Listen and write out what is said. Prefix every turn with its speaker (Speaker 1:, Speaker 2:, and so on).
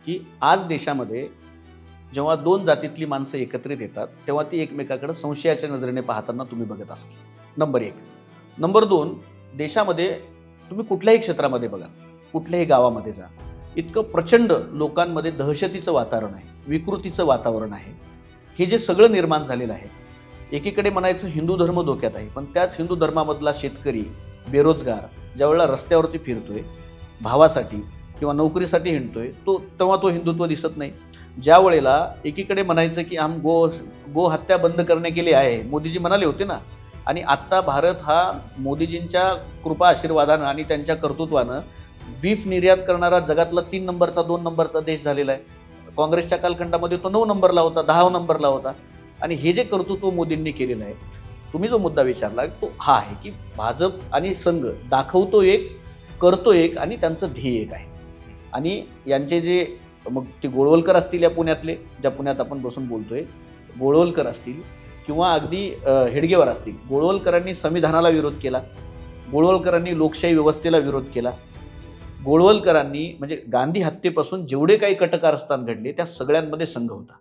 Speaker 1: की आज देशामध्ये जेव्हा दोन जातीतली माणसं एकत्रित येतात तेव्हा ती एकमेकाकडे संशयाच्या नजरेने पाहताना तुम्ही बघत असाल. नंबर एक. नंबर दोन, देशामध्ये तुम्ही कुठल्याही क्षेत्रामध्ये बघा, कुठल्याही गावामध्ये जा, इतकं प्रचंड लोकांमध्ये दहशतीचं वातावरण आहे, विकृतीचं वातावरण आहे. हे जे सगळं निर्माण झालेलं आहे, एकीकडे म्हणायचं हिंदू धर्म धोक्यात आहे, पण त्याच हिंदू धर्मामधला शेतकरी बेरोजगार ज्यावेळेला रस्त्यावरती फिरतोय भावासाठी किंवा नोकरीसाठी हिंडतोय, तेव्हा तो हिंदुत्व दिसत नाही. ज्या वेळेला एकीकडे म्हणायचं की हम गो हत्या बंद करने के लिए आहे, मोदीजी म्हणाले होते ना, आणि आत्ता भारत हा मोदीजींच्या कृपा आशीर्वादानं आणि त्यांच्या कर्तृत्वानं बीफ निर्यात करणारा जगातला 3 नंबरचा 2 नंबरचा देश झालेला आहे. काँग्रेसच्या कालखंडामध्ये तो 9 नंबरला होता, 10 नंबरला होता. आणि हे जे कर्तृत्व मोदींनी केलेलं आहे, तुम्ही जो मुद्दा विचारला तो हा आहे की भाजप आणि संघ दाखवतो एक, करतो एक, आणि त्यांचं ध्येय एक आहे. आणि यांचे जे मग ते गोळवलकर असतील या पुण्यातले, ज्या पुण्यात आपण बसून बोलतोय, गोळवलकर असतील किंवा अगदी हेडगेवार असतील, गोळवलकरांनी संविधानाला विरोध केला, गोळवलकरांनी लोकशाही व्यवस्थेला विरोध केला, गोळवलकरांनी म्हणजे गांधी हत्येपासून जेवढे काही कटकारस्थान घडले त्या सगळ्यांमध्ये संघ होता.